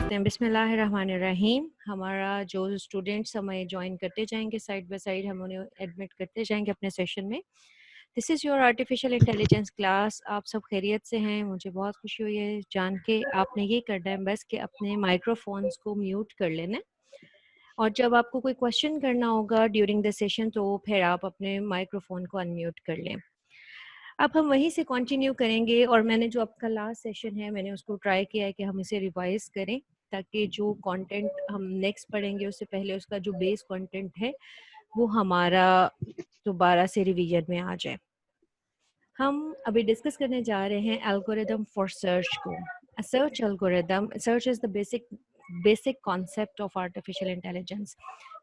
करते हैं। बिस्मिल्लाहिर्रहमानिर्रहीम। हमारा जो स्टूडेंट्स हमें ज्वाइन करते जाएंगे साइड बाय साइड, हम उन्हें एडमिट करते जाएंगे अपने सेशन में। This is your artificial intelligence class. आप सब खैरियत से हैं? मुझे बहुत खुशी हुई है जान के। आपने ये करना है बस कि अपने माइक्रोफोन्स को म्यूट कर लेना है, और जब आपको कोई क्वेश्चन करना होगा ड्यूरिंग द सेशन तो फिर आप अपने माइक्रोफोन को अनम्यूट कर लें। अब हम वहीं से कंटिन्यू करेंगे, और मैंने जो आपका लास्ट सेशन है मैंने उसको ट्राई किया है कि हम इसे रिवाइज करें, ताकि जो कंटेंट हम नेक्स्ट पढ़ेंगे उससे पहले उसका जो बेस कंटेंट है वो हमारा दोबारा से रिवीजन में आ जाए। हम अभी डिस्कस करने जा रहे हैं एल्गोरिदम फॉर सर्च को। Search algorithm, search is the basic concept of artificial intelligence.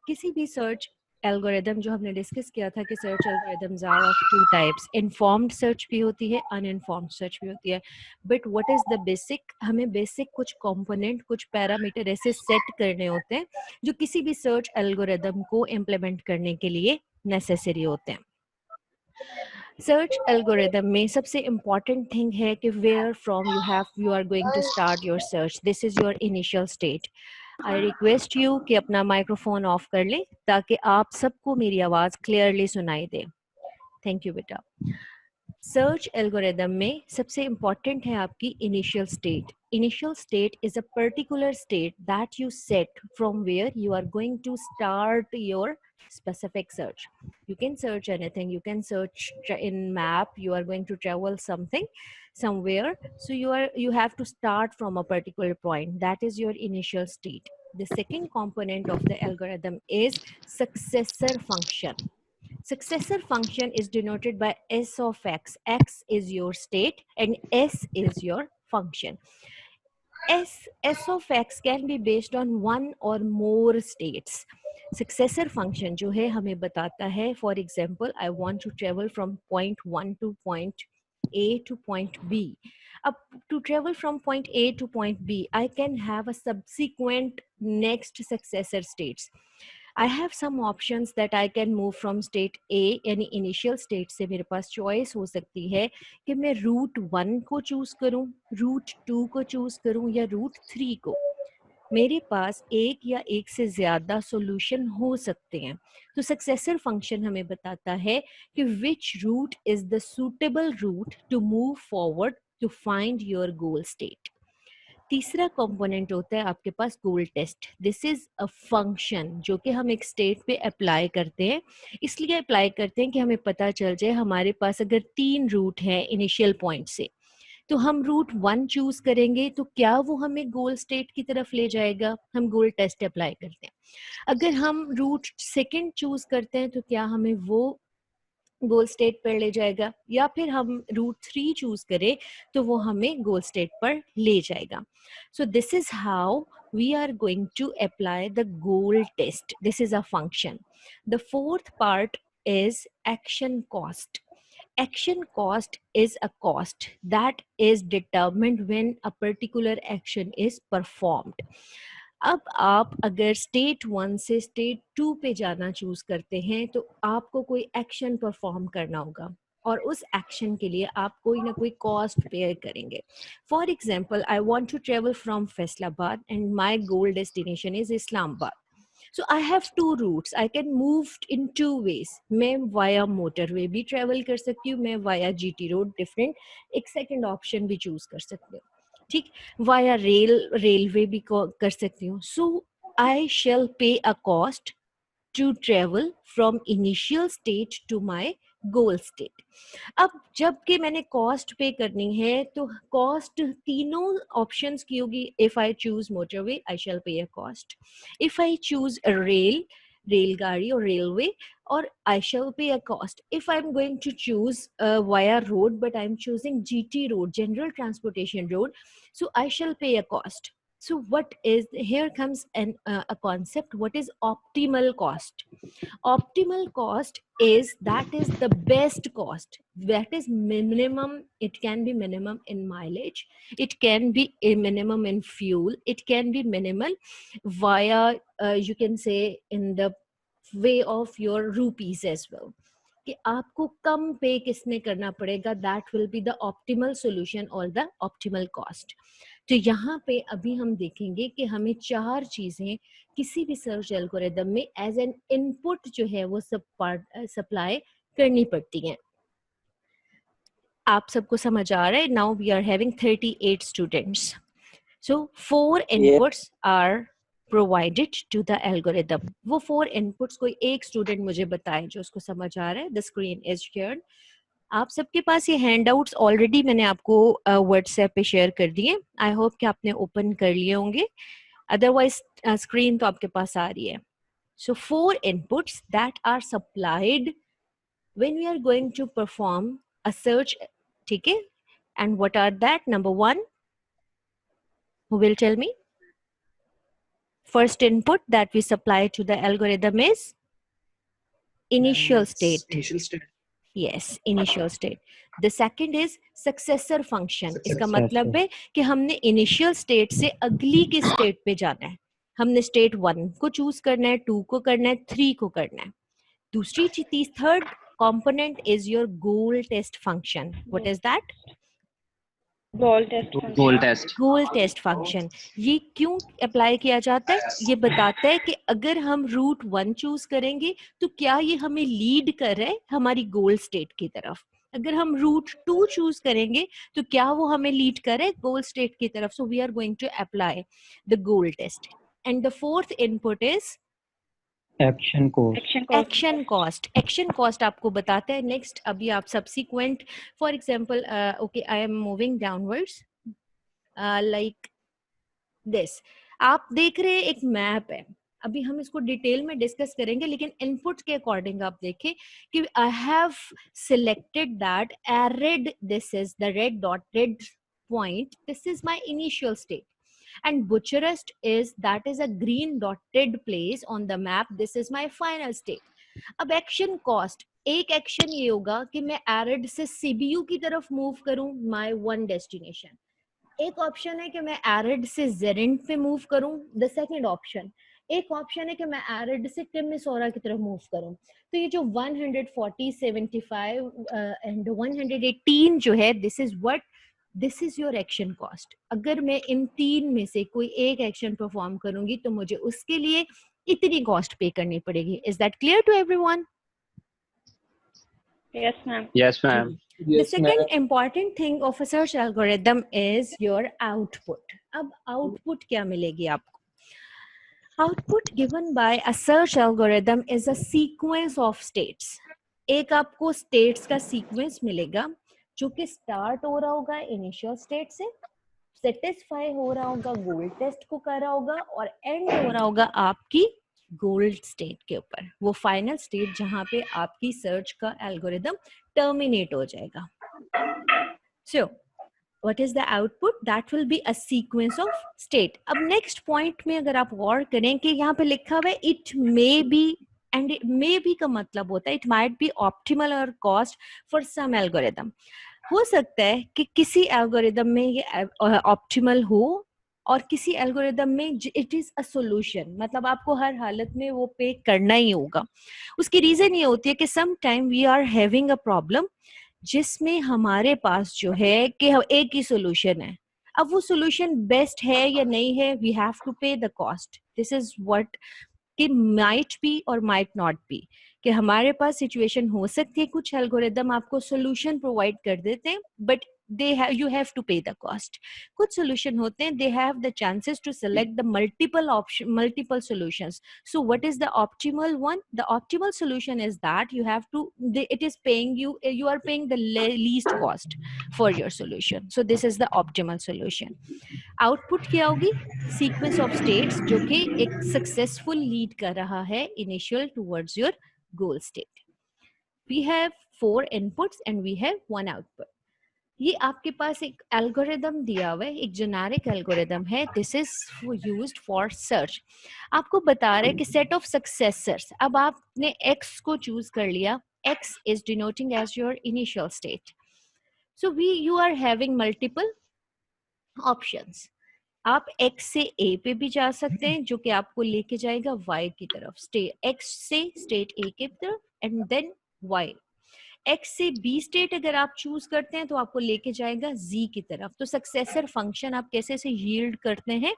किसी भी सर्च एल्गोरिदम, जो हमने डिस्कस किया था कि search algorithms are of two types, informed search भी होती है, अनइन्फॉर्म्ड सर्च भी होती है। But what is the basic, हमें बेसिक कुछ कंपोनेंट, कुछ पैरामीटर ऐसे सेट करने होते हैं जो किसी भी सर्च एल्गोरिदम को इम्प्लीमेंट करने के लिए नेसेसरी होते हैं। सर्च एल्गोरिदम में सबसे इम्पॉर्टेंट थिंग है कि where from you are going to start your search. This is your initial state. I request you कि अपना माइक्रोफोन ऑफ कर लें ताकि आप सबको मेरी आवाज़ क्लियरली सुनाई दे। थैंक यू बेटा। सर्च एल्गोरिदम में सबसे इम्पॉर्टेंट है आपकी initial state. Initial state is a particular state that you set from where you are going to start your specific search. You can search anything. You can search in map. You are going to travel something somewhere, so you have to start from a particular point. That is your initial state. The second component of the algorithm is successor function. Successor function is denoted by s of x. X is your state and s is your function. S of x can be based on one or more states. Successor function जो है हमें बताता है, for example, I want to travel from point 1 to point A to point B. Up to travel from point A to point B, I can have a subsequent next successor states. I have some options that I can move from state A, यानी initial state से मेरे पास choice हो सकती है कि मैं root 1 को choose करूं, रूट 2 को चूज करूं या रूट 3 को। मेरे पास एक या एक से ज्यादा सॉल्यूशन हो सकते हैं। तो सक्सेसर फंक्शन हमें बताता है कि which route is the suitable route to move forward to find your goal state. तीसरा कंपोनेंट होता है आपके पास goal test. This is a function जो कि हम एक स्टेट पे अप्लाई करते हैं। इसलिए अप्लाई करते हैं कि हमें पता चल जाए हमारे पास अगर 3 रूट है इनिशियल पॉइंट से, तो हम रूट 1 चूज करेंगे तो क्या वो हमें गोल स्टेट की तरफ ले जाएगा, हम गोल टेस्ट अप्लाई करते हैं। अगर हम रूट 2 चूज करते हैं तो क्या हमें वो गोल स्टेट पर ले जाएगा, या फिर हम रूट 3 चूज करें तो वो हमें गोल स्टेट पर ले जाएगा। So this is how we are going to apply the goal test. This is a function. The fourth part is action cost. Action cost is a cost that is determined when a particular action is performed. अब आप अगर state 1 से state 2 पे जाना choose करते हैं तो आपको कोई एक्शन परफॉर्म करना होगा, और उस एक्शन के लिए आप कोई ना कोई कॉस्ट पे करेंगे। For example, I want to travel from Faisalabad and my goal destination is Islamabad. So I have two routes. I can move in two ways. मैं via motorway भी travel कर सकती हूँ, मैं via GT road different एक second option भी choose कर सकती हूँ, ठीक। via railway भी कर सकती हूँ. So I shall pay a cost to travel from initial state to my goal state. अब जबकि मैंने कॉस्ट पे करनी है तो कॉस्ट तीनों ऑप्शंस की होगी। If I choose motorway I shall pay a cost, if I choose रेलगाड़ी और रेलवे और I shall pay a cost, if I am going to choose via road but I am choosing GT road, general transportation road, so I shall pay a cost. So what is, here comes a concept, what is optimal cost? Optimal cost is, that is the best cost, that is minimum. It can be minimum in mileage, it can be a minimum in fuel, it can be minimal via you can say in the way of your rupees as well, कि आपको कम पे किसमें करना पड़ेगा, that will be the optimal solution or the optimal cost. तो यहाँ पे अभी हम देखेंगे कि हमें 4 चीजें किसी भी सर्च एल्गोरिदम में एज एन इनपुट जो है वो सप्लाई करनी पड़ती हैं। आप सबको समझ आ रहा है? Now we are having 38 students, so 4 inputs are provided to the algorithm. वो 4 इनपुट्स कोई एक स्टूडेंट मुझे बताए जो उसको समझ आ रहा है। The screen is shared. आप सबके पास ये हैंडआउट्स ऑलरेडी मैंने आपको व्हाट्सएप पे शेयर कर दिए। आई होप कि आपने ओपन कर लिए होंगे, अदरवाइज स्क्रीन तो आपके पास आ रही है। So 4 inputs that are supplied when we are going to perform a search, ठीक है? And what are that? Number 1, who will tell me? First input that we supply to the algorithm is initial state. Initial state. Yes, initial state. The second is successor function. इसका मतलब है कि हमने initial state से अगली की state पे जाना है। हमने state 1 को choose करना है, 2 को करना है, 3 को करना है। दूसरी चीज, third component is your goal test function. What is that? Goal test Goal test. Goal test function. ये क्यों अप्लाई किया जाता है? ये बताता है कि अगर हम रूट 1 चूज करेंगे तो क्या ये हमें लीड कर रहा है हमारी गोल स्टेट की तरफ। अगर हम रूट 2 चूज करेंगे तो क्या वो हमें लीड कर रहा है गोल स्टेट की तरफ। So we are going to apply the goal test. And the fourth input is Action course. Action cost. Action cost आपको बताता है नेक्स्ट, अभी आप subsequent, for example okay I am moving downwards like this. आप देख रहे हैं एक मैप है, अभी हम इसको डिटेल में डिस्कस करेंगे, लेकिन इनपुट के अकॉर्डिंग आप देखें कि I have selected that arid, this is the red dot, red point, this is my initial state, and Bucharest is, that is a green dotted place on the map, this is my final state. अब action cost, एक action ये होगा कि मैं arid से CBU की तरफ move करूं, माय वन डेस्टिनेशन। एक ऑप्शन है कि मैं एरिड से जेरेंट पे मूव करूं, द सेकंड ऑप्शन। एक ऑप्शन है कि मैं एरिड से टिमिसोरा की तरफ मूव करूं। तो ये जो 140, 75 एंड 118 जो है, this is what, this is your action cost. अगर मैं इन 3 में से कोई एक एक्शन परफॉर्म करूंगी तो मुझे उसके लिए इतनी कॉस्ट पे करनी पड़ेगी। Is that clear to everyone? Yes ma'am. Yes, ma'am. The second important thing of a search algorithm is your output. अब output क्या मिलेगी आपको? Output given by a search algorithm is a sequence of states. एक आपको states का sequence मिलेगा जो कि start हो रहा होगा initial state से, satisfy हो रहा होगा goal test को कर रहा होगा, और end हो रहा होगा आपकी गोल्ड स्टेट के ऊपर, वो फाइनल स्टेट जहां पे आपकी सर्च का एल्गोरिदम टर्मिनेट हो जाएगा। So what is the output? That will be a sequence of state. अब नेक्स्ट पॉइंट में अगर आप गौर करें कि यहाँ पे लिखा हुआ है it may be, and may be का मतलब होता है इट माइट बी ऑप्टिमल और कॉस्ट फॉर सम एल्गोरिदम। हो सकता है कि किसी एल्गोरिदम में ये ऑप्टिमल हो और किसी एल्गोरिदम में इट इज अ सोल्यूशन, मतलब आपको हर हालत में वो पे करना ही होगा। उसकी रीजन ये होती है कि some time we are having a problem जिसमें हमारे पास जो है कि एक ही सोल्यूशन है। अब वो सोल्यूशन बेस्ट है या नहीं है, वी हैव टू पे the cost. This is what कि माइट बी और माइट नॉट बी, कि हमारे पास सिचुएशन हो सकती है कुछ एल्गोरिदम आपको सोल्यूशन प्रोवाइड कर देते हैं but they have, you have to pay the cost. कुछ solution होते हैं, they have the chances to select the multiple option, multiple solutions. So what is the optimal one? The optimal solution is that you have to, it is paying you, you are paying the least cost for your solution. So this is the optimal solution. Output क्या होगी? Sequence of states जो कि एक successful lead कर रहा है initial towards your goal state. We have 4 inputs and we have 1 output. ये आपके पास एक एल्गोरिदम दिया हुआ है, एक जेनेरिक एल्गोरिदम है, this is used for search. आपको बता रहे हैं कि सेट ऑफ सक्सेसर्स। अब आपने x को चूज कर लिया, x is denoting as your initial state, so we you are having multiple options. आप x से a पे भी जा सकते हैं जो कि आपको लेके जाएगा y की तरफ, स्टेट x से स्टेट a की तरफ एंड देन y। X से B स्टेट अगर आप चूज करते हैं तो आपको लेके जाएगा Z की तरफ। तो सक्सेसर फंक्शन आप कैसे से यील्ड करते हैं?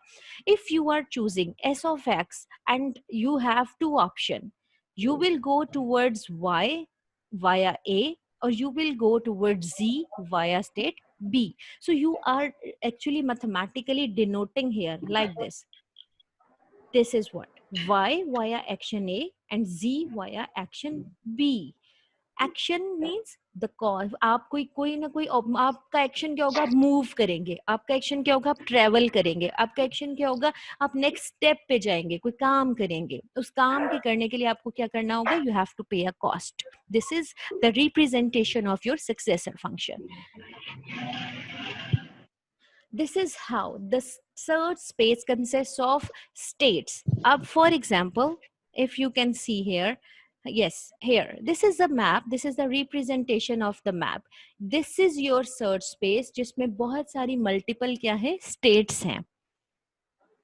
If you are choosing S of X and you have two option, you will go towards Y via A or you will go towards Z via state B. So you are actually mathematically denoting here like this. This is what Y via action A and Z via action B. Action means the cause. आप कोई ना कोई आपका action क्या होगा? आप move करेंगे। आपका एक्शन क्या होगा? आप ट्रेवल करेंगे। आपका एक्शन क्या होगा? आप नेक्स्ट स्टेप पे जाएंगे, कोई काम करेंगे। उस काम के करने के लिए आपको क्या करना होगा? यू हैव टू पे a cost. This is the representation of your successor function. This is how the search space consists of states. For example, if you can see here, yes, here, this is the map, this is the representation of the map. This is your search space जिसमें बहुत सारी multiple क्या है? States हैं,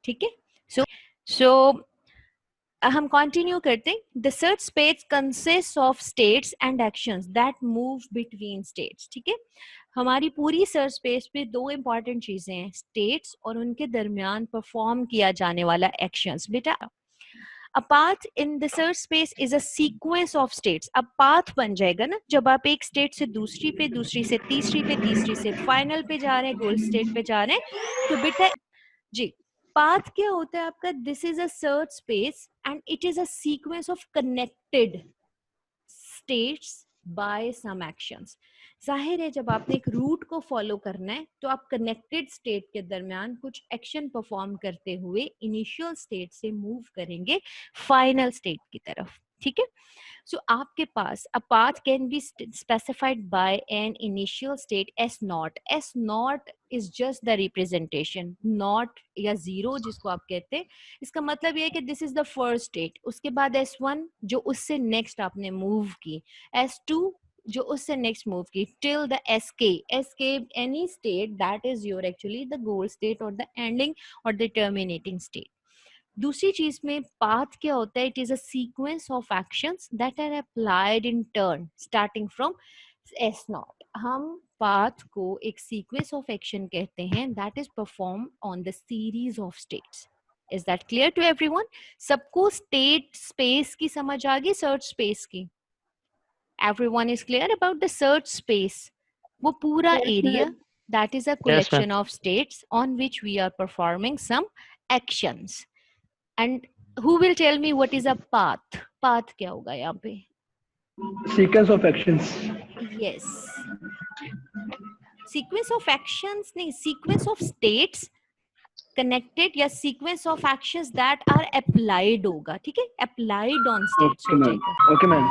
ठीक है? So हम continue करते हैं. The search space consist of states and actions that move between states. ठीक है, हमारी पूरी सर्च स्पेस पे दो इंपॉर्टेंट चीजें हैं, स्टेट्स और उनके दरमियान परफॉर्म किया जाने वाला एक्शंस. बेटा, a path in the search space is a sequence of states. अब पाथ बन जाएगा ना जब आप एक स्टेट से दूसरी पे, दूसरी से तीसरी पे, तीसरी से फाइनल पे जा रहे हैं, गोल स्टेट पे जा रहे हैं. तो बेटा जी, पाथ क्या होता है आपका? This is a search space and it is a sequence of connected states by some actions. जाहिर है जब आपने एक रूट को फॉलो करना है तो आप कनेक्टेड स्टेट के दरमियान कुछ एक्शन परफॉर्म करते हुए इनिशियल स्टेट से मूव करेंगे फाइनल स्टेट की तरफ. ठीक है, so आपके पास a path can be specified by an initial state S naught. S naught is just the representation. Naught या zero जिसको आप कहते हैं, इसका मतलब ये है कि this is the first state. उसके बाद S1 जो उससे next आपने move की, S2 जो उससे next move की, till the SK any state that is your actually the goal state or the ending or the terminating state. दूसरी चीज में पाथ क्या होता है? It is a sequence of actions that are applied in turn starting from S naught. हम path को एक sequence of action कहते हैं that is perform on the series of states. Is that clear to everyone? सबको state space की समझ आ गई? सर्च स्पेस की everyone is clear about the search space? वो पूरा area that is a collection of states on which we are performing some actions. And who will tell me what is a path? Path क्या होगा यहाँ पे? Sequence of actions. Yes. Sequence of actions नहीं, sequence of states connected या sequence of actions that are applied होगा. ठीक है, applied on states हो जाएगा. Okay, ma'am.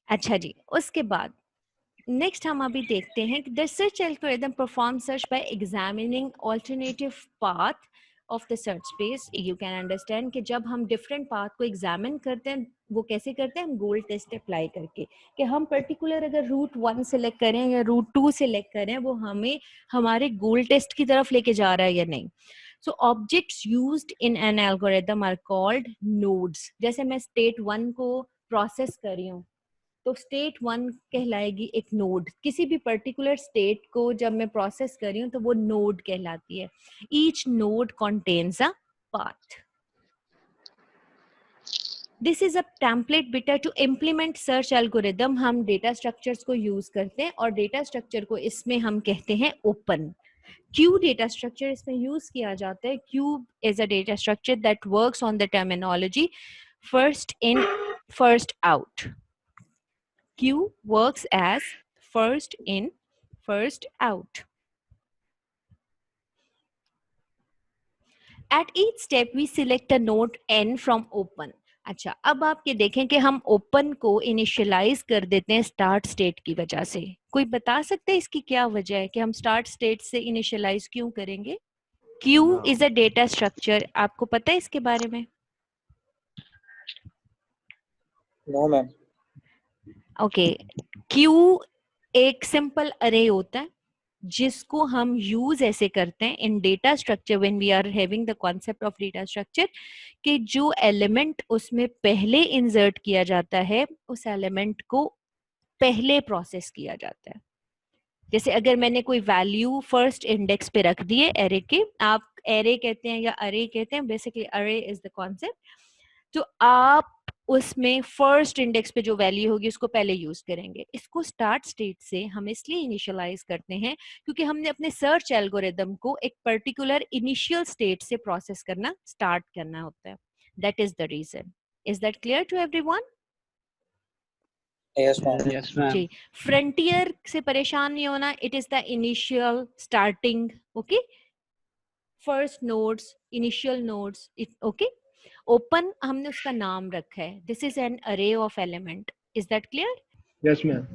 अच्छा जी, उसके बाद नेक्स्ट हम अभी देखते हैं कि the search algorithm perform search by examining alternative path of the search space. You can understand कि जब हम डिफरेंट पाथ को एग्जामिन करते हैं वो कैसे करते हैं? हम गोल टेस्ट अप्लाई करके कि हम पर्टिकुलर अगर रूट 1 सेलेक्ट करें या रूट 2 सेलेक्ट करें वो हमें हमारे गोल टेस्ट की तरफ लेके जा रहा है या नहीं. So objects used in an algorithm are called nodes. जैसे मैं स्टेट 1 को प्रोसेस कर रही हूँ तो स्टेट 1 कहलाएगी एक नोड. किसी भी पर्टिकुलर स्टेट को जब मैं प्रोसेस कर रही हूँ तो वो नोड कहलाती है. Each node contains a path. This is a template बेटा टू इम्प्लीमेंट सर्च एल्गोरिदम. हम डेटा स्ट्रक्चर्स को यूज करते हैं और डेटा स्ट्रक्चर को इसमें हम कहते हैं ओपन. क्यू डेटा स्ट्रक्चर इसमें यूज किया जाता है. Q is a data structure that works on the terminology first in first out. Q works as first in, first out. At each step, we select a node n from open. अच्छा, अब आप ये देखें कि हम open को initialise कर देते हैं स्टार्ट स्टेट की वजह से. कोई बता सकते हैं इसकी क्या वजह है कि हम स्टार्ट स्टेट से इनिशियलाइज क्यों करेंगे? Q is a data structure. आपको पता है इसके बारे में? No ma'am. ओके, Q एक सिंपल अरे होता है जिसको हम यूज ऐसे करते हैं in data structure when we are having the concept of data structure, कि जो एलिमेंट उसमें पहले इंसर्ट किया जाता है उस एलिमेंट को पहले प्रोसेस किया जाता है। जैसे अगर मैंने कोई वैल्यू फर्स्ट इंडेक्स पे रख दिए एरे के, आप एरे कहते हैं या अरे कहते हैं, बेसिकली अरे इज द कॉन्सेप्ट, तो आप उसमें फर्स्ट इंडेक्स पे जो वैल्यू होगी उसको पहले यूज करेंगे। इसको स्टार्ट स्टेट से हम इसलिए इनिशियलाइज करते हैं क्योंकि हमने अपने सर्च एल्गोरिदम को एक पर्टिकुलर इनिशियल स्टेट से प्रोसेस करना स्टार्ट करना होता है। That is the reason. Is that clear to everyone? Yes, ma'am. Yes, ma'am. जी, फ्रंटियर से परेशान नहीं होना, it is the initial starting, okay, first nodes, initial nodes, okay. Open हमने उसका नाम रखा है, this is an array of element. Is that clear? Yes, ma'am.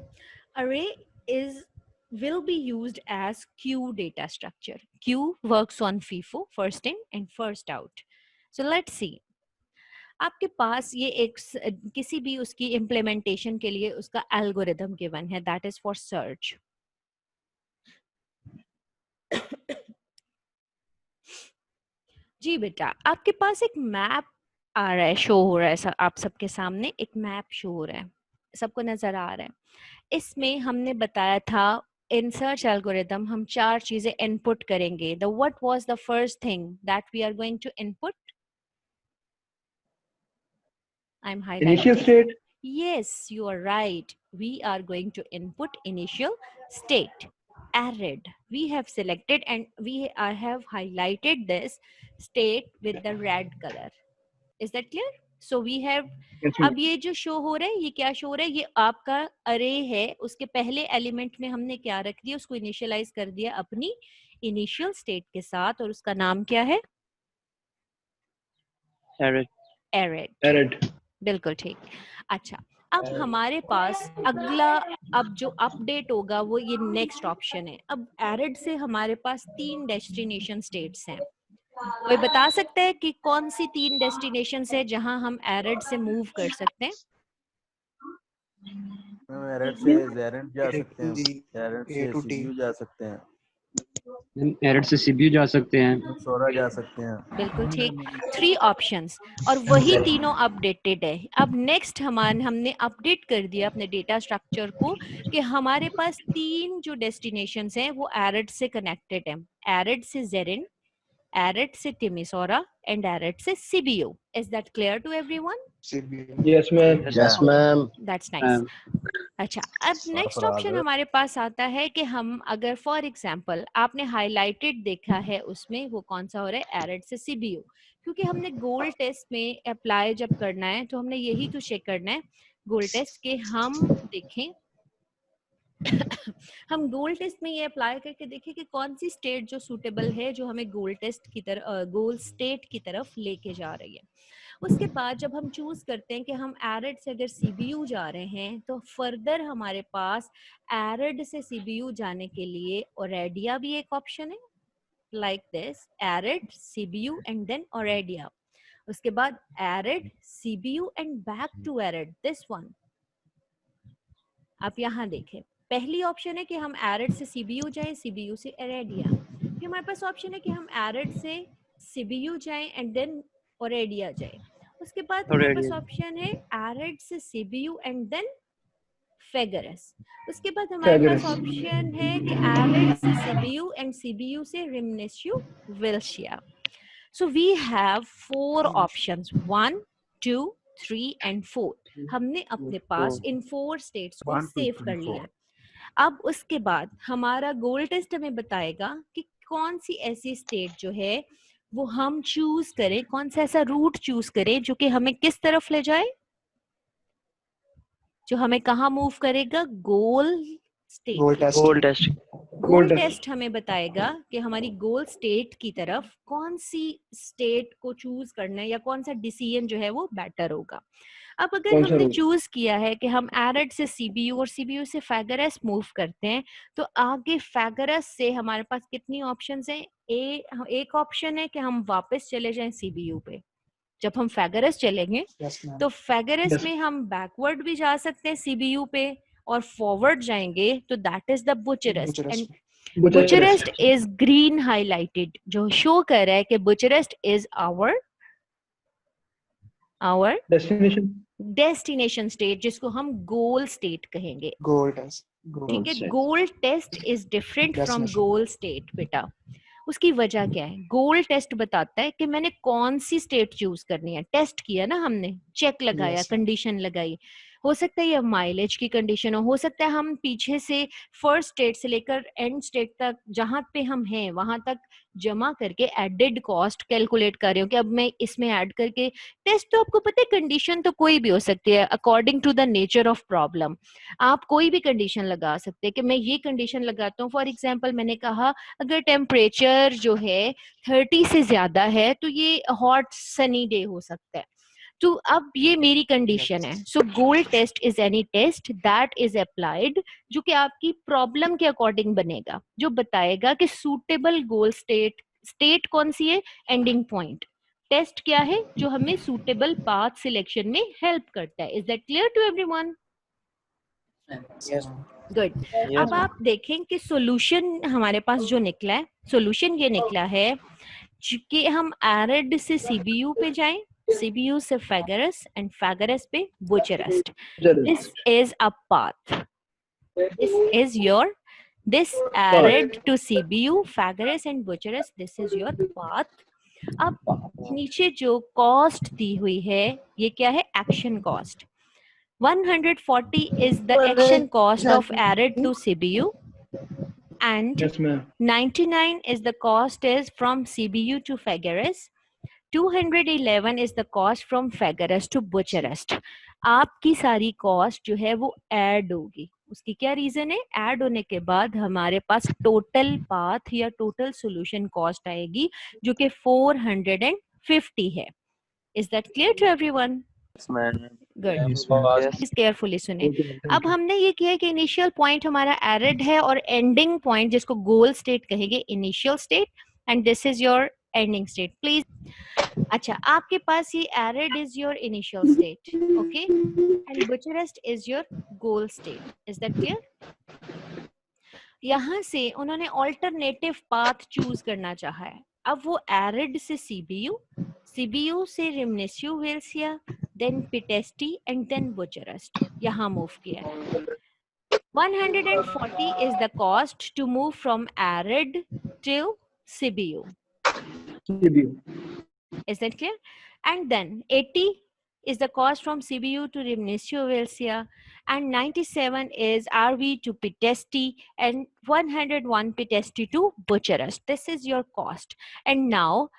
Array is will be used as queue data structure. Queue works on FIFO, first in and first out. So let's see. आपके पास ये एक किसी भी उसकी implementation के लिए उसका एल्गोरिदम गिवन है, दैट इज फॉर सर्च। जी बेटा, आपके पास एक मैप आ रहा है, शो हो रहा है, आप सबके सामने एक मैप शो हो रहा है, सबको नजर आ रहा है। इसमें हमने बताया था इन सर्च एल्गोरिदम हम 4 चीजें इनपुट करेंगे। The what was the first thing that we are going to input? I am Initial highlighting. state. Yes, you are right. We are going to input initial state. Arid. We have selected and I have highlighted this state with the red color. Is that clear? So we have, Yes, ma'am. अब ये जो show हो रहा है ये क्या show हो रहा है? ये आपका अरे है, उसके पहले एलिमेंट में हमने क्या रख दिया, उसको इनिशियलाइज कर दिया अपनी इनिशियल स्टेट के साथ, और उसका नाम क्या है? Array. एरिड। Arrayed. बिल्कुल ठीक। अच्छा, अब हमारे पास अगला, अब जो अपडेट होगा वो ये नेक्स्ट ऑप्शन है। अब एरिड से हमारे पास 3 डेस्टिनेशन स्टेट्स हैं। कोई बता सकता है कि कौन सी 3 डेस्टिनेशन है जहां हम एरिड से मूव कर सकते हैं? एरेड से जेरेंट जा सकते हैं, जेरेंट से सीपीयू जा सकते हैं, एरेड से सीपीयू जा सकते हैं, सोरा जा सकते हैं। बिल्कुल ठीक, 3 ऑप्शंस, और वही तीनों अपडेटेड है। अब नेक्स्ट हमने अपडेट कर दिया अपने डेटा स्ट्रक्चर को कि हमारे पास 3 जो डेस्टिनेशंस हैं वो एरिड से कनेक्टेड हैं। एरिड से जेरेंट, एरिड से टिमिसोरा एंड एरिड से Sibiu. Is that clear to everyone? Yes, ma'am. Yes, ma'am. That's nice. अच्छा, अब नेक्स्ट ऑप्शन हमारे पास आता है कि हम अगर फॉर एग्जांपल आपने हाइलाइटेड देखा है उसमें वो कौन सा हो रहा है, एरिड से सीबीयू, क्योंकि हमने गोल टेस्ट में अप्लाई जब करना है तो हमने यही तो चेक करना है गोल टेस्ट के, हम देखें हम गोल टेस्ट में ये अप्लाई करके देखें कि कौन सी स्टेट जो सूटेबल है, जो हमें गोल टेस्ट की तरफ, गोल स्टेट की तरफ लेके जा रही है। उसके बाद जब हम चूज करते हैं कि हम एरिड से अगर सीबीयू जा रहे हैं तो फर्दर हमारे पास एरिड से सीबीयू जाने के लिए ओरेडिया भी एक ऑप्शन है, like this, Arad Sibiu and then Oradea. उसके बाद Arad Sibiu and back to Arad, this one. आप यहाँ देखें, पहली ऑप्शन है कि हम एरिड से सीबीयू जाएं, सीबीयू से ओरेडिया। फिर हमारे पास ऑप्शन है कि हम एरिड से सीबीयू जाएं एंड देन ओरेडिया जाएं। उसके बाद हमारे पास ऑप्शन है एरिड से सीबीयू एंड देन फेगरस। उसके बाद हमारे पास ऑप्शन है कि एरिड से सीबीयू एंड सीबीयू से Rimnicu Vilcea. So we have 4 options, 1 2 3 and 4। हमने अपने पास इन 4 स्टेट्स को 1 2 सेव 3 कर लिया। 4। अब उसके बाद हमारा गोल टेस्ट हमें बताएगा कि कौन सी ऐसी स्टेट जो है वो हम चूज करें, कौन सा ऐसा रूट चूज करें जो कि हमें किस तरफ ले जाए, जो हमें कहाँ मूव करेगा, गोल स्टेट। गोल टेस्ट। गोल टेस्ट हमें बताएगा कि हमारी गोल स्टेट की तरफ कौन सी स्टेट को चूज करना है या कौन सा डिसीजन जो है वो बेटर होगा। अब अगर हमने चूज किया है कि हम एरिड से सीबीयू और सीबीयू से फेगरस मूव करते हैं, तो आगे फेगरस से हमारे पास कितनी ऑप्शंस हैं? एक ऑप्शन है कि हम वापस चले जाएं सीबीयू पे। जब हम फेगरस चलेंगे तो फेगरस में हम बैकवर्ड भी जा सकते हैं सीबीयू पे, और फॉरवर्ड जाएंगे तो that is the Bucharest. And Bucharest is green highlighted, जो शो कर रहा है कि Bucharest is our destination destination state, जिसको हम गोल स्टेट कहेंगे। Goal test. ठीक है, state. Goal test is different from Destination. Goal state बेटा। उसकी वजह क्या है? गोल टेस्ट बताता है कि मैंने कौन सी स्टेट चूज करनी है। टेस्ट किया ना हमने, चेक लगाया, Yes, ma'am. कंडीशन लगाई। हो सकता है ये माइलेज की कंडीशन हो सकता है हम पीछे से फर्स्ट स्टेट से लेकर एंड स्टेट तक जहां पे हम हैं वहां तक जमा करके एडेड कॉस्ट कैलकुलेट कर रही हूँ कि अब मैं इसमें ऐड करके। टेस्ट तो आपको पता है कंडीशन तो कोई भी हो सकती है according to the nature of problem. आप कोई भी कंडीशन लगा सकते हैं कि मैं ये कंडीशन लगाता हूँ। फॉर एग्जाम्पल मैंने कहा अगर टेम्परेचर जो है 30 से ज्यादा है तो ये हॉट सनी डे हो सकता है। तो अब ये मेरी कंडीशन है। So goal test is any test that is applied, जो कि आपकी प्रॉब्लम के अकॉर्डिंग बनेगा, जो बताएगा कि सूटेबल गोल स्टेट कौन सी है, एंडिंग पॉइंट। टेस्ट क्या है? जो हमें सूटेबल पाथ सिलेक्शन में हेल्प करता है। Is that clear to everyone? Yes, ma'am. Good. अब आप देखें कि सॉल्यूशन हमारे पास जो निकला है, सॉल्यूशन ये निकला है कि हम एरिड से सीबीयू पे जाएं, सीबीयू से फैगरस एंड फैगरस पे Bucharest. This is a path, this is your, this arid to CBU, Fagres and Bucharest, this is your path. अब नीचे जो कॉस्ट दी हुई है ये क्या है? Action cost. 140 is the action cost of arid to CBU, and Yes, ma'am. 99 is the cost is from CBU to Fagres. 211 is the cost from Fagres to Bucharest. आपकी सारी कॉस्ट जो है वो ऐड होगी। उसकी क्या रीजन है? Add होने के बाद हमारे पास टोटल पाथ या टोटल सॉल्यूशन कॉस्ट आएगी जो कि 450 है। Is that clear to everyone? Yes, ma'am. Good. Yes, ma'am. Please carefully सुने। Okay, ma'am. Thank अब you. हमने ये किया है कि इनिशियल पॉइंट हमारा एरिड है और एंडिंग पॉइंट जिसको गोल स्टेट कहेंगे initial state, and this is your ending state. Please, अच्छा आपके पास ये Arad is your initial state, okay, and Bucharest is your goal state. Is that clear? यहाँ से उन्होंने ऑल्टरनेटिव पाथ चूज करना चाहा है। अब वो एरिड से सीबीयू, सीबीयू से रिमनेसियो वेल्सिया, देन पिटेस्टी एंड देन बुचेरेस्ट यहाँ मूव किया है। 140 is the cost to move from arid to CBU. CBU. Is that clear? And then 80 is the cost from CBU to Rimnesio Velsia, and 97 is RV to Pitesti, and 101 Pitesti to Bucharest. This is your cost. And now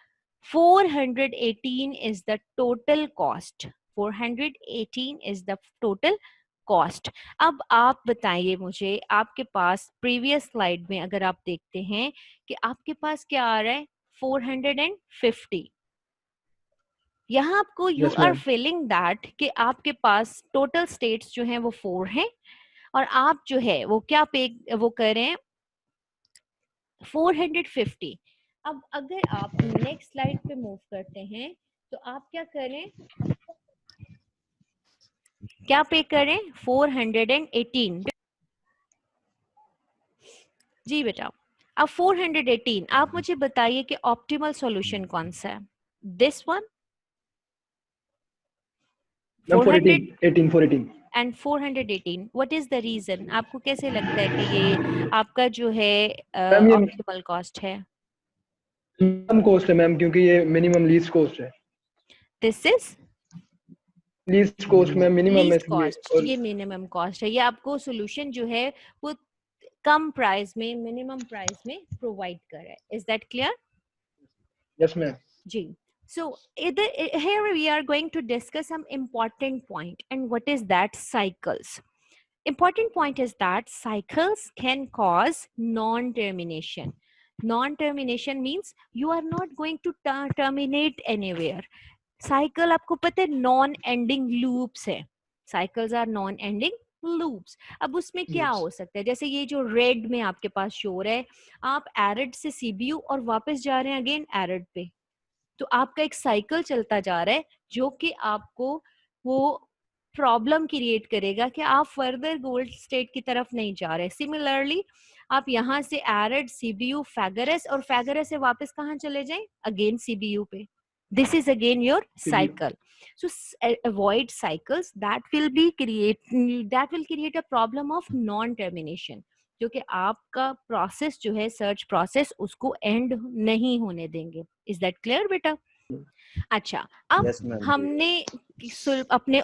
418 is the total cost. 418 is the total cost. अब आप बताइए मुझे, आपके पास previous slide में अगर आप देखते हैं कि आपके पास क्या आ रहा है? 450। यहाँ आपको you Yes, are ma'am. Feeling that कि आपके पास टोटल स्टेट्स जो हैं वो 4 हैं और आप जो है वो क्या पे वो कर रहे हैं? 450। अब अगर आप नेक्स्ट स्लाइड पे मूव करते हैं तो आप क्या करें? क्या पे करें? 418। जी बेटा, अब 418 आप मुझे बताइए कि ऑप्टिमल सॉल्यूशन कौन सा है? This one, 418 and 418। What is the reason? आपको कैसे लगता है कि ये आपका जो है मैम ये ऑप्टिमल कॉस्ट है? मिनिमम कॉस्ट है मैम, क्योंकि ये मिनिमम लीस्ट कॉस्ट है। दिस इज लीस्ट कॉस्ट में मिनिमम है लीस्ट इसलिए। कॉस्ट, ये मिनिमम कॉस्ट है। ये आपको सॉल्यूशन जो है वो कम प्राइस में, मिनिमम प्राइस में प्रोवाइड कर रहा है। Is that clear? Yes ma'am. जी। So here we are going to discuss some important point, and what is that? Cycles. Important point is that cycles can cause non-termination. Non-termination means you are not going to terminate anywhere. Cycle आपको पता है non-ending loops है। Cycles are non-ending loops. अब उसमें क्या हो सकता है? जैसे ये जो रेड में आपके पास शो रहा है, आप एरिड से सीबीयू और वापस जा रहे हैं अगेन एरिड पे, तो आपका एक साइकिल चलता जा रहा है जो कि आपको वो प्रॉब्लम क्रिएट करेगा कि आप फर्दर गोल्ड स्टेट की तरफ नहीं जा रहे। सिमिलरली आप यहाँ से एरिड, सीबीयू, फैगरस और फैगरस से वापस कहाँ चले जाएं? अगेन सीबीयू पे. This is again your cycle. So avoid cycles that will create a problem of non-termination, जो कि आपका प्रोसेस जो है सर्च प्रोसेस उसको एंड नहीं होने देंगे. इज दैट क्लियर बेटा? अच्छा, अब Yes, ma'am. हमने अपने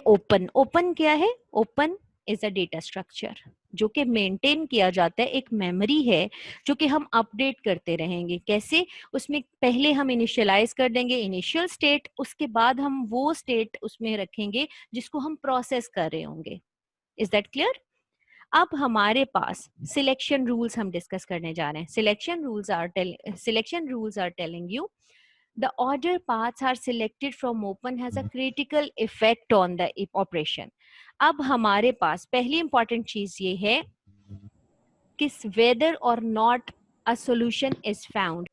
ओपन क्या है? Open is a data structure जो कि मेंटेन किया जाता है, एक मेमोरी है जो कि हम अपडेट करते रहेंगे. कैसे? उसमें पहले हम इनिशियलाइज कर देंगे इनिशियल स्टेट, उसके बाद हम वो स्टेट उसमें रखेंगे जिसको हम प्रोसेस कर रहे होंगे. Is that clear? अब हमारे पास सिलेक्शन रूल्स हम डिस्कस करने जा रहे हैं. Selection rules are telling you the order paths are selected from open has a critical effect on the operation. अब हमारे पास पहली इंपॉर्टेंट चीज ये है कि whether or not a solution is found,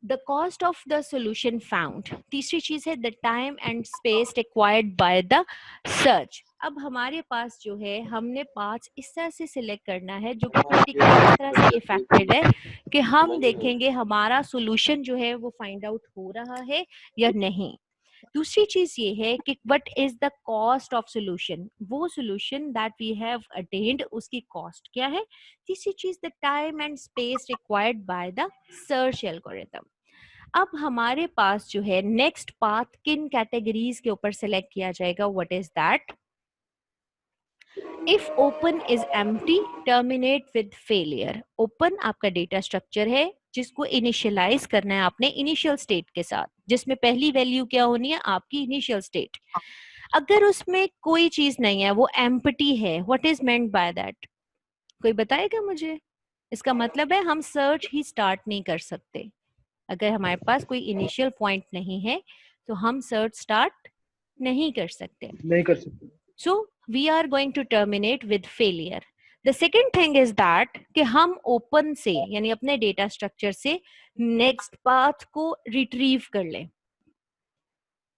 the cost of the solution found. तीसरी चीज है the time and space required by the search. अब हमारे पास जो है हमने पाथ्स इस तरह से सिलेक्ट करना है जो कि क्रिटिकल इस तरह से इफेक्टेड है कि हम देखेंगे हमारा सोल्यूशन जो है वो फाइंड आउट हो रहा है या नहीं. दूसरी चीज ये है कि what is the cost of solution, वो solution that we have attend उसकी कॉस्ट क्या है. तीसरी चीज the time and space required by the search algorithm. अब हमारे पास जो है नेक्स्ट पाथ किन कैटेगरीज के ऊपर सेलेक्ट किया जाएगा? What is that? If open is empty terminate with failure. Open आपका डेटा स्ट्रक्चर है जिसको इनिशियलाइज करना है आपने इनिशियल स्टेट के साथ, जिसमें पहली वैल्यू क्या होनी है? आपकी इनिशियल स्टेट. अगर उसमें कोई चीज नहीं है, वो एम्प्टी है, what is meant by that? कोई बताएगा मुझे? इसका मतलब है हम सर्च ही स्टार्ट नहीं कर सकते. अगर हमारे पास कोई इनिशियल पॉइंट नहीं है तो हम सर्च स्टार्ट नहीं कर सकते. नहीं कर सकते. So we are going to terminate with failure. The second thing is that कि हम open से यानी अपने डेटा स्ट्रक्चर से नेक्स्ट पाथ को रिट्रीव कर लें.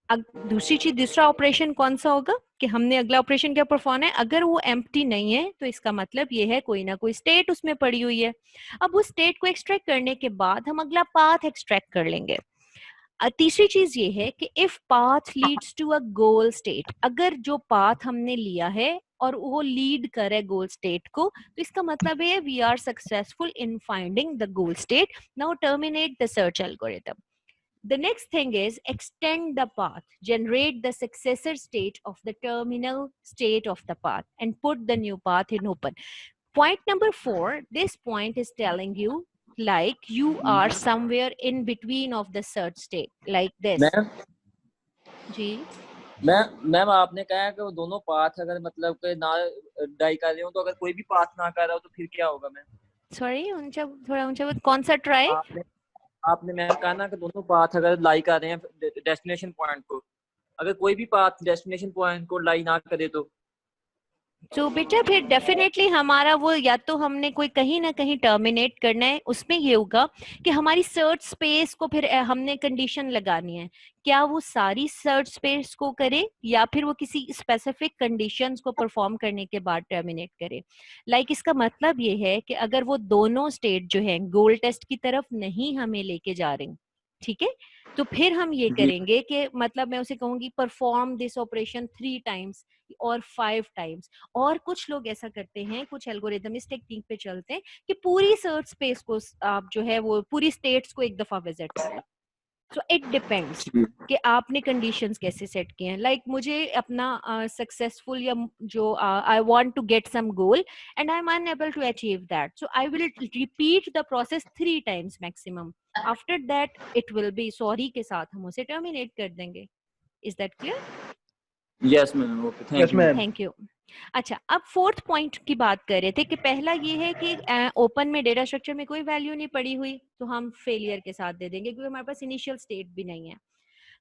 दूसरी चीज, दूसरा ऑपरेशन कौन सा होगा कि हमने अगला ऑपरेशन क्या परफॉर्म है? अगर वो एम्प्टी नहीं है तो इसका मतलब ये है कोई ना कोई स्टेट उसमें पड़ी हुई है. अब उस स्टेट को एक्सट्रैक्ट करने के बाद हम अगला पाथ एक्सट्रैक्ट कर लेंगे. तीसरी चीज ये है कि if path leads to a goal state, अगर जो पाथ हमने लिया है और वो लीड करे गोल स्टेट को, तो इसका मतलब है we are successful in finding the goal state. Now terminate the search algorithm. The next thing is extend the path, generate the successor state of the terminal state of the path and put the new path in open. Point number 4, this point is telling you like you are somewhere in between of the search state like this. Ma'am ji ma'am आपने कहा कि वो दोनों path अगर मतलब कि ना die कर रहे हो तो अगर कोई भी पाथ ना कर रहा हो तो फिर क्या होगा मैम? सॉरी ऊंचा, थोड़ा ऊंचा, कौन सा ट्राई? आपने मैम कहा ना कि दोनों पाथ अगर लाई कर रहे हैं डेस्टिनेशन पॉइंट को, अगर कोई भी पाथ डेस्टिनेशन पॉइंट को लाई ना करे तो बेटा फिर डेफिनेटली हमारा वो या तो हमने कोई कहीं ना कहीं टर्मिनेट करना है. उसमें ये होगा कि हमारी सर्च स्पेस को फिर हमने कंडीशन लगानी है, क्या वो सारी सर्च स्पेस को करे या फिर वो किसी स्पेसिफिक कंडीशंस को परफॉर्म करने के बाद टर्मिनेट करे. लाइक इसका मतलब ये है कि अगर वो दोनों स्टेट जो है गोल टेस्ट की तरफ नहीं हमें लेके जा रही, ठीक है, तो फिर हम ये करेंगे कि मतलब मैं उसे कहूंगी परफॉर्म दिस ऑपरेशन 3 टाइम्स और 5 टाइम्स. और कुछ लोग ऐसा करते हैं, कुछ एल्गोरिदम इस टेक्निक पे चलते हैं कि पूरी सर्च स्पेस को आप जो है वो पूरी स्टेट्स को एक दफा विजिट करें. सो इट डिपेंड्स कि आपने कंडीशंस कैसे सेट किए हैं. लाइक मुझे अपना सक्सेसफुल या जो I want to get some goal and I am unable to achieve that, so I will repeat the process 3 times maximum. After that it will be sorry के साथ हम उसे टर्मिनेट कर देंगे. Is that clear? Yes ma'am. Okay, Yes, ma'am. Thank you. अच्छा, अब fourth point की बात कर रहे थे कि पहला ये है कि ओपन में डेटा स्ट्रक्चर में कोई वैल्यू नहीं पड़ी हुई तो हम फेलियर के साथ दे देंगे क्योंकि हमारे पास इनिशियल स्टेट भी नहीं है.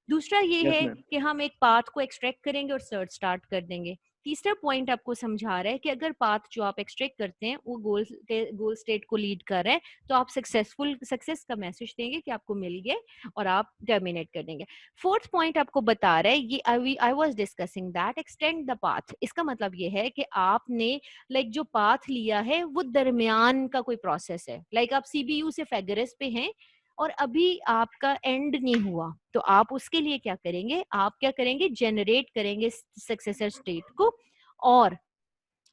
दूसरा ये Yes, है ma'am. कि हम एक पाथ को एक्सट्रैक्ट करेंगे और सर्च स्टार्ट कर देंगे। तीसरा पॉइंट आपको समझा रहा है कि अगर पाथ जो आप एक्सट्रैक्ट करते हैं वो गोल स्टेट को लीड कर रहा है तो आप सक्सेस का मैसेज देंगे कि आपको मिल गया और आप टर्मिनेट कर देंगे। फोर्थ पॉइंट आपको बता रहा है, ये I was discussing that extend the path. इसका मतलब ये है कि आपने जो पाथ लिया है वो दरमियान का कोई प्रोसेस है। आप सीबीयू से फेगरस पे हैं और अभी आपका एंड नहीं हुआ, तो आप उसके लिए क्या करेंगे, जनरेट करेंगे सक्सेसर स्टेट को और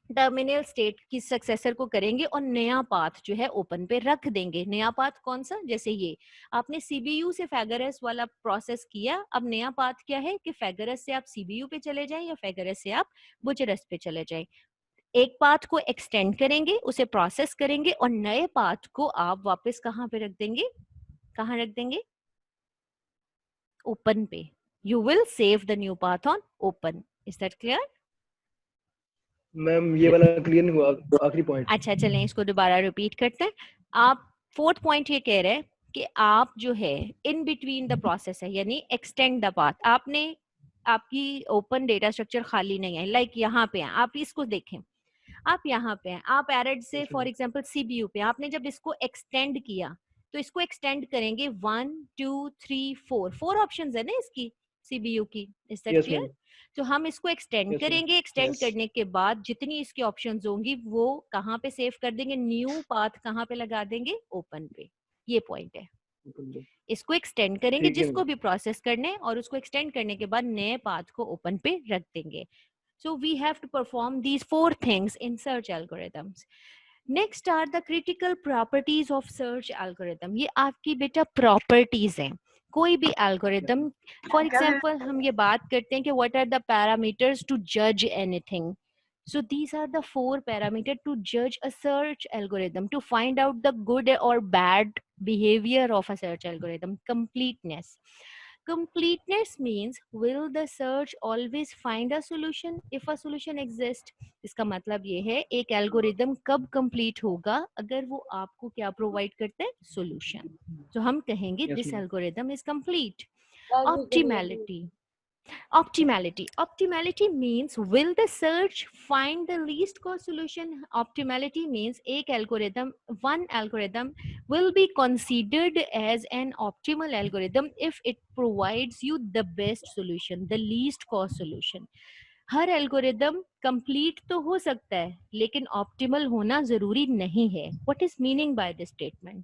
टर्मिनल स्टेट की सक्सेसर को करेंगे और नया पाथ जो है ओपन पे रख देंगे। नया पाथ कौन सा? जैसे ये आपने सीबीयू से फेगरस वाला प्रोसेस किया, अब नया पाथ क्या है कि फेगरस से आप सीबीयू पे चले जाएं या फेगरस से आप बुचरस पे चले जाएं। एक पाथ को एक्सटेंड करेंगे, उसे प्रोसेस करेंगे और नए पाथ को आप वापस कहाँ पे रख देंगे? कहाँ रख देंगे? ओपन पे। You will save the new path on open. Is that clear? Ma'am ये वाला क्लियर नहीं हुआ, आखिरी पॉइंट। अच्छा चलें इसको दोबारा रिपीट करते हैं। आप फोर्थ पॉइंट ये कह रहे हैं कि आप जो है इन बिटवीन द प्रोसेस है, यानी एक्सटेंड द पाथ। आपने आपकी ओपन डेटा स्ट्रक्चर खाली नहीं है, यहाँ पे है, आप इसको देखें, आप यहाँ पे हैं, आप एरेड से फॉर एग्जांपल सीबीयू पे, आपने जब इसको एक्सटेंड किया तो इसको एक्सटेंड करेंगे 1 2 3 4 ऑप्शंस है ना इसकी सीबीयू की। Is that Yes, clear? ma'am. तो हम इसको एक्सटेंड Yes, ma'am. करेंगे, एक्सटेंड करने के बाद जितनी इसकी ऑप्शंस होंगी वो कहाँ पे सेव कर देंगे, न्यू पाथ कहाँ पे लगा देंगे? ओपन पे। ये पॉइंट है। इसको एक्सटेंड करेंगे ठीक है जिसको भी प्रोसेस करने, और उसको एक्सटेंड करने के बाद नए पाथ को ओपन पे रख देंगे। So we have to perform these 4 things in search algorithms. Next are the critical properties of search algorithm. ये आपकी बेटा properties हैं। कोई भी algorithm, for example हम ये बात करते हैं कि what are the parameters to judge anything. So these are the 4 parameters to judge a search algorithm, to find out the good or bad behavior of a search algorithm. Completeness. Completeness means will the search always find a solution if a solution exists. इसका मतलब ये है एक algorithm कब complete होगा अगर वो आपको क्या प्रोवाइड करते हैं? सॉल्यूशन। तो हम कहेंगे this algorithm is complete. Optimality. Optimality means will the search find the least cost solution. Optimality means one algorithm will be considered as an optimal algorithm if it provides you the best solution, the least cost solution. Her algorithm complete तो हो सकता है लेकिन optimal होना जरूरी नहीं है। What is meaning by this statement?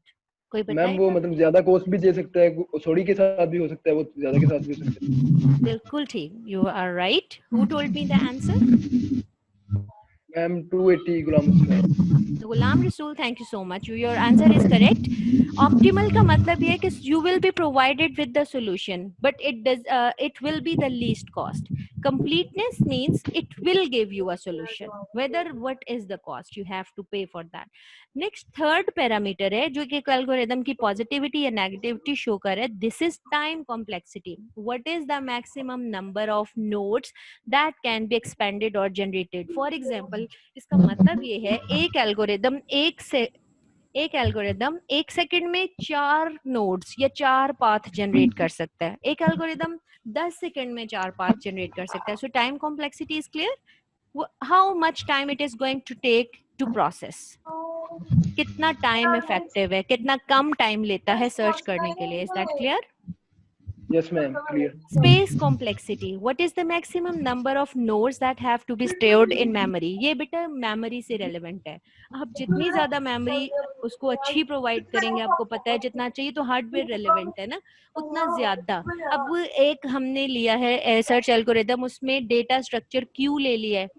कोई मैम वो बताएगा? ज्यादा कॉस्ट भी दे सकता है, थोड़ी के साथ भी हो सकता है, वो ज्यादा के साथ भी हो सकता है। बिल्कुल ठीक, you are right. Who told me the answer? Ma'am 280 Ghulam Rasool. Ghulam Rasool, thank you so much, your answer is correct. Optimal का मतलब ये है कि you will be provided with the solution but it will be the least cost. completeness means it will give you a solution whether what is the cost you have to pay for that. Next third parameter है जो कि algorithm की positivity या negativity show कर है। This is time complexity. What is the maximum number of nodes that can be expanded और generated. For example इसका मतलब ये है एक एल्गोरिदम एक सेकंड में 4 नोड्स या 4 पाथ जनरेट कर सकता है। एक एल्गोरिदम 10 सेकंड में 4 पाथ जनरेट कर सकता है। So time complexity is clear. How much time it is going to take to process. कितना टाइम इफेक्टिव है, कितना कम टाइम लेता है सर्च करने के लिए। Is that clear? Yes ma'am, clear. Space complexity. What is the maximum number of nodes that have to be stored in memory. ये बेटा मेमोरी से रेलेवेंट है। आप जितनी ज्यादा मेमोरी उसको अच्छी प्रोवाइड करेंगे, आपको पता है जितना चाहिए, तो हार्डवेयर रेलेवेंट है ना, उतना ज्यादा। अब एक हमने लिया है सर्च एल्गोरिदम, उसमें डेटा स्ट्रक्चर क्यू ले लिया है,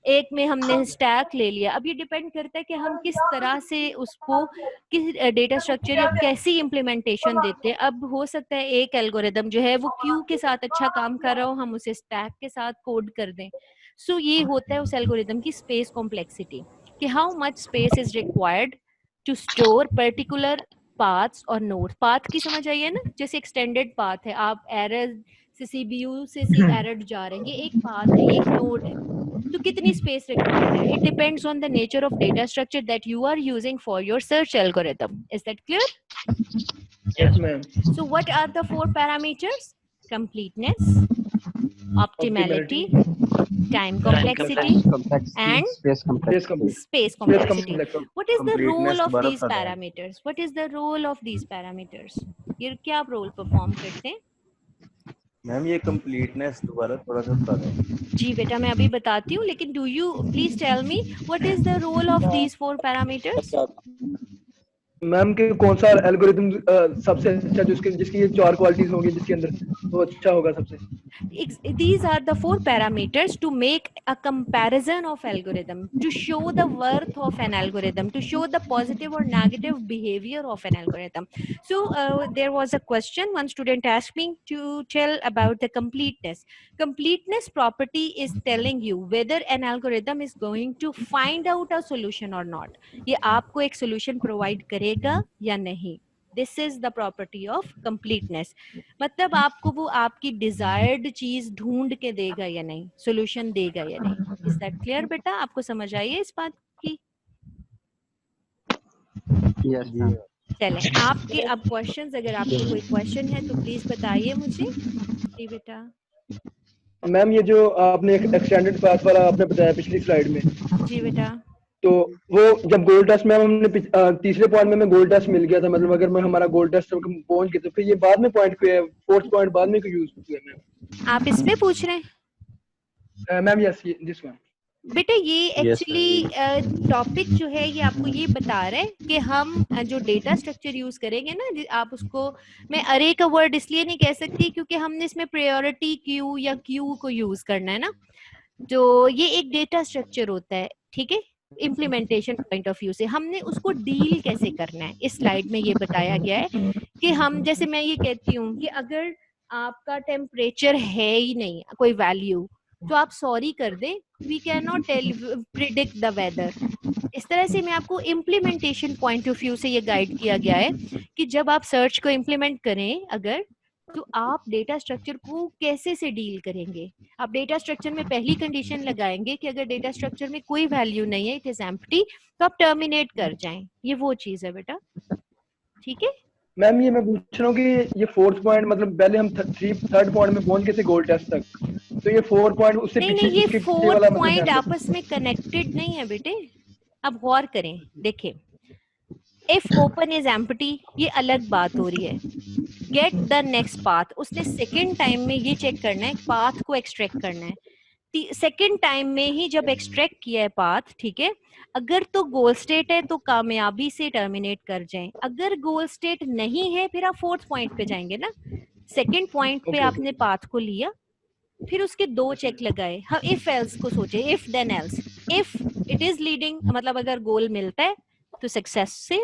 एक में हमने स्टैक ले लिया। अब ये डिपेंड करता है कि हम किस तरह से उसको किस डेटा स्ट्रक्चर या कैसी इम्प्लीमेंटेशन देते हैं। अब हो सकता है एक एल्गोरिदम जो है वो क्यू के साथ अच्छा काम कर रहा हो, हम उसे स्टैक के साथ कोड कर दें। सो ये होता है उस एल्गोरिदम की स्पेस कॉम्प्लेक्सिटी, कि how much space is required to store particular paths और नोड। पाथ की समझ आई है ना, जैसे एक्सटेंडेड पाथ है, आप एरर से सीबीयू से एरर जा रहे हैं, ये एक पाथ है, एक नोड है, तो कितनी स्पेस रिक्वायर्ड है? It depends on the nature of data structure that you are using for your search algorithm. Is that clear? Yes ma'am. So what are the 4 parameters? completeness, optimality, time complexity, and space complexity. Space complexity. space Space complexity. complexity. What is the role Completeness of दोबारा these बता दें। parameters? What is the role of these parameters? ये क्या role perform करते हैं? Ma'am ये completeness दोबारा थोड़ा सा बता दें। जी बेटा मैं अभी बताती हूँ, लेकिन do you please tell me what is the role of these 4 parameters? Ma'am के कौन सा एल्गोरिथम सबसे अच्छा जिसकी ये 4 क्वालिटीज होंगी जिसके अंदर वो अच्छा होगा सबसे? These are the 4 parameters to make a comparison of algorithm, to show the worth of an algorithm, to show the positive or negative behavior of an algorithm. So there was a question, one student asked me to tell about the completeness. Completeness property is telling you whether an algorithm is going to find out a solution or not. ये आपको एक solution provide करेगा या नहीं. This is the property of completeness. मतलब आपको वो आपकी डिजायर्ड चीज ढूंढ के देगा या नहीं, सोल्यूशन देगा या नहीं. इज दैट क्लियर बेटा? आपको समझ आई है इस बात की? Yes, ma'am. चलें आपके अब क्वेश्चंस, अगर आपको कोई क्वेश्चन है तो प्लीज बताइए मुझे. जी बेटा. मैम ये जो आपने एक एक्सटेंडेड पाथ वाला आपने बताया पिछली स्लाइड में, जी बेटा. तो वो जब गोल टेस्ट में हमने तीसरे पॉइंट में गोल टेस्ट मिल गया था, मतलब अगर मैं हमारा गोल टेस्ट पहुंच गए तो फिर ये बाद में पॉइंट क्यों है, फोर्थ पॉइंट बाद में क्यों यूज हुआ मैम? आप इसमें पूछ रहे हैं मैम यस दिस वन. बेटा? ये एक्चुअली टॉपिक जो है ये आपको ये बता रहा है कि हम जो डेटा स्ट्रक्चर यूज करेंगे ना, आप उसको, मैं अरे का वर्ड इसलिए नहीं कह सकती क्योंकि हमने इसमें प्रायोरिटी क्यू या क्यू को यूज करना है ना, तो ये एक डेटा स्ट्रक्चर होता है, ठीक है. इम्प्लीमेंटेशन पॉइंट ऑफ व्यू से हमने उसको डील कैसे करना है इस स्लाइड में ये बताया गया है कि हम, जैसे मैं ये कहती हूँ कि अगर आपका टेम्परेचर है ही नहीं कोई वैल्यू, तो आप सॉरी कर दें, we can not predict the weather. इस तरह से मैं आपको इम्प्लीमेंटेशन पॉइंट ऑफ व्यू से ये गाइड किया गया है कि जब आप सर्च को इम्प्लीमेंट करें अगर, तो आप डेटा स्ट्रक्चर को कैसे से डील करेंगे. आप डेटा स्ट्रक्चर में पहली कंडीशन लगाएंगे कि अगर डेटा स्ट्रक्चर में कोई वैल्यू नहीं है, इट इज एम्प्टी, तो आप टर्मिनेट कर जाएं. ये वो चीज है बेटा, ठीक है. मैम ये मैं पूछ रहा हूँ कि ये फोर्थ पॉइंट मतलब पहले हम थर्ड पॉइंट में पहुंच गए थे गोल टेस्ट तक, तो ये 4 पॉइंट उससे नहीं पीछे नहीं, ये उसके पीछे 4 वाला मतलब पॉइंट क्या है? आपस में कनेक्टेड नहीं है बेटे. अब गौर करें, देखिए, इफ ओपन इज एम्प्टी ये अलग बात हो रही है. गेट द नेक्स्ट पाथ, उसने सेकेंड टाइम में ये चेक करना है, पाथ को एक्सट्रैक्ट करना है. सेकेंड टाइम में ही जब एक्सट्रैक्ट किया है पाथ, ठीक है, अगर तो गोल स्टेट है तो कामयाबी से टर्मिनेट कर जाएं. अगर गोल स्टेट नहीं है फिर आप फोर्थ पॉइंट पे जाएंगे ना. सेकेंड पॉइंट पे Okay, आपने पाथ को लिया, फिर उसके 2 चेक लगाए. हम इफ एल्स को सोचे, if then else. If it is leading, मतलब अगर गोल मिलता है तो सक्सेस से,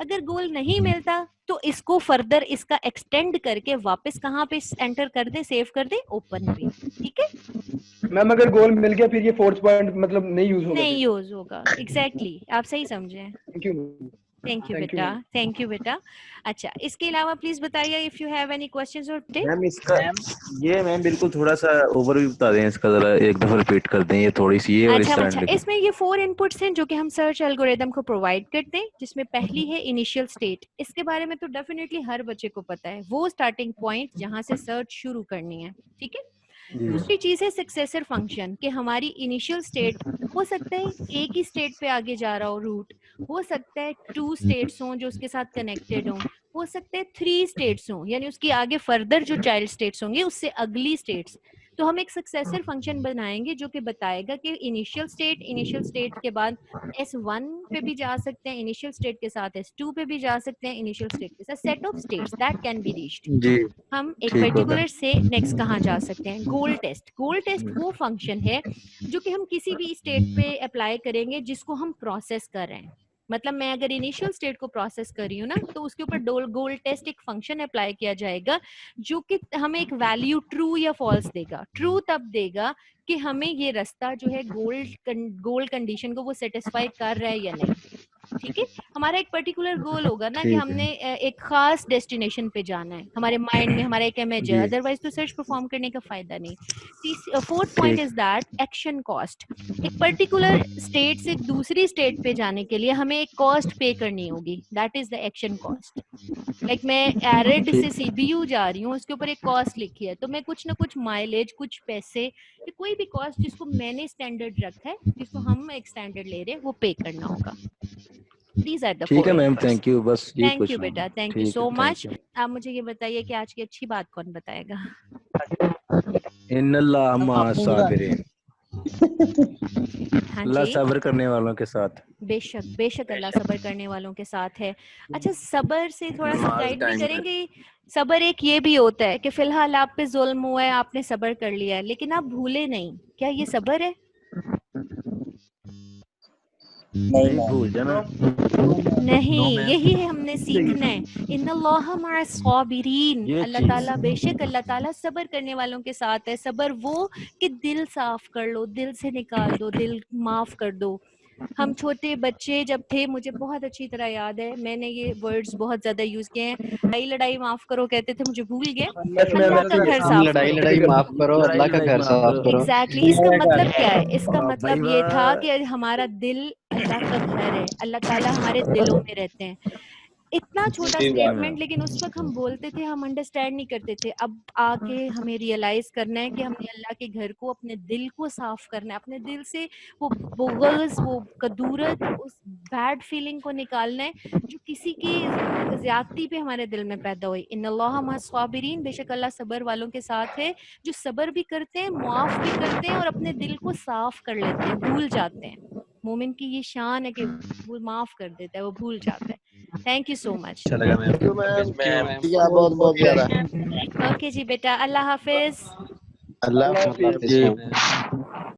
अगर गोल नहीं मिलता तो इसको फर्दर इसका एक्सटेंड करके वापस कहाँ पे एंटर कर दे, सेव कर दे, ओपन पे. ठीक है, मैम अगर गोल मिल गया फिर ये फोर्थ पॉइंट मतलब नहीं यूज होगा? नहीं यूज होगा. एग्जैक्टली, आप सही समझे. Thank you. Thank you Thank you, बेटा, ma'am. थैंक यू बेटा. अच्छा, इसके अलावा प्लीज बताइए if you have any questions और टिप्स. मैम इसका ये मैम बिल्कुल थोड़ा सा ओवरव्यू बता दें इसका, जरा एक दफा रिपीट कर दें ये थोड़ी सी, ये और इस अच्छा, तरह इसमें ये 4 इनपुट्स हैं जो कि हम सर्च एल्गोरिदम को प्रोवाइड करते हैं, जिसमें पहली है इनिशियल स्टेट. इसके बारे में तो डेफिनेटली हर बच्चे को पता है, वो स्टार्टिंग पॉइंट जहां से सर्च शुरू करनी है. ठीक है. दूसरी चीज है सक्सेसर फंक्शन, कि हमारी इनिशियल स्टेट हो सकता है एक ही स्टेट पे आगे जा रहा हो रूट, हो सकता है 2 स्टेट्स हों जो उसके साथ कनेक्टेड हों, हो सकता है 3 स्टेट्स हों, यानी उसकी आगे फर्दर जो चाइल्ड स्टेट्स होंगे उससे अगली स्टेट्स. तो हम एक सक्सेसर फंक्शन बनाएंगे जो कि बताएगा कि इनिशियल स्टेट के बाद S1 पे भी जा सकते हैं, इनिशियल स्टेट के साथ S2 पे भी जा सकते हैं, इनिशियल स्टेट के साथ set of states that can be reached. जी. हम एक ठीक है. पर्टिकुलर से नेक्स्ट कहाँ जा सकते हैं. गोल टेस्ट वो फंक्शन है जो कि हम किसी भी स्टेट पे अप्लाई करेंगे जिसको हम प्रोसेस कर रहे हैं. मतलब मैं अगर इनिशियल स्टेट को प्रोसेस कर रही हूँ ना, तो उसके ऊपर गोल टेस्ट एक फंक्शन अप्लाई किया जाएगा जो कि हमें एक वैल्यू ट्रू या फॉल्स देगा. ट्रू तब देगा कि हमें ये रास्ता जो है गोल कंडीशन को वो सेटिस्फाई कर रहा है या नहीं. ठीक है, हमारा एक पर्टिकुलर गोल होगा ना कि ठीक है। हमने एक खास डेस्टिनेशन पे जाना है, हमारे माइंड में हमारा एक इमेज है, जी। अदरवाइज तो सर्च परफॉर्म करने का फायदा नहीं। फोर्थ पॉइंट ठीक। Is that action cost. एक पर्टिकुलर स्टेट से दूसरी स्टेट पे जाने के लिए हमें एक कॉस्ट पे करनी होगी, that is the action cost. Like मैं एरिड से सीबीयू जा रही हूँ, उसके ऊपर एक कॉस्ट लिखी है, तो मैं कुछ ना कुछ माइलेज, कुछ पैसे या कोई भी कॉस्ट जिसको मैंने स्टैंडर्ड रखा है, जिसको हम एक स्टैंडर्ड ले रहे हैं, वो पे करना होगा। These are the ठीक है four ma'am, pillars. Thank you, बस ये Thank you बेटा, thank you so much. Thank आप मुझे ये बताइए कि आज की अच्छी बात कौन बताएगा? यू। इन्नल्लाह मअ साबिरीन, हाँ अल्लाह जी, सब्र करने वालों के साथ। बेशक बेशक अल्लाह सब्र करने वालों के साथ है। अच्छा, सब्र से थोड़ा सा नमाज गाइड भी टाइम पे। करेंगे? सब्र एक ये भी होता है कि फिलहाल आप पे जुल्म हुआ है, आपने सब्र कर लिया है, लेकिन आप भूले नहीं, क्या ये सब्र है? नहीं भूल जाना। नहीं, यही है हमने सीखना है। इन्नल्लाह मअ साबिरीन, ये अल्लाह चीज। ताला बेशक अल्लाह ताला सब्र करने वालों के साथ है। सब्र वो कि दिल साफ कर लो, दिल से निकाल दो, दिल माफ कर दो। हम छोटे बच्चे जब थे, मुझे बहुत अच्छी तरह याद है, मैंने ये वर्ड्स बहुत ज्यादा यूज किए हैं। लड़ाई लड़ाई माफ करो कहते थे, मुझे भूल गए। अल्लाह का घर साफ लड़ाई करो। लड़ाई माफ करो, लड़ाई अल्लाह का लड़ाई घर माफ साफ करो। करो। एग्जैक्टली इसका मतलब क्या है? इसका वाह मतलब भाई ये था वाह। कि हमारा दिल अल्लाह का घर है, अल्लाह ताला हमारे दिलों में रहते हैं। इतना छोटा स्टेटमेंट, लेकिन उस वक्त हम बोलते थे, हम अंडरस्टैंड नहीं करते थे। अब आके हमें रियलाइज करना है कि हमने अल्लाह के घर को, अपने दिल को साफ करना है, अपने दिल से वो बुग़्ज़, वो कदूरत, उस बैड फीलिंग को निकालना है जो किसी की ज्यादती पे हमारे दिल में पैदा हुई। इन्नल्लाह मअ साबिरीन, बेशक अल्लाह सब्र वालों के साथ है, जो सब्र भी करते हैं, मुआफ भी करते हैं और अपने दिल को साफ कर लेते हैं, भूल जाते हैं। मोमिन की ये शान है कि वो माफ कर देता है, वो भूल जाता है। Thank you so much. बहुत बहुत ज्यादा। ओके जी बेटा, अल्लाह हाफिज। अल्लाह अल्लाह हाफिज़ मैम।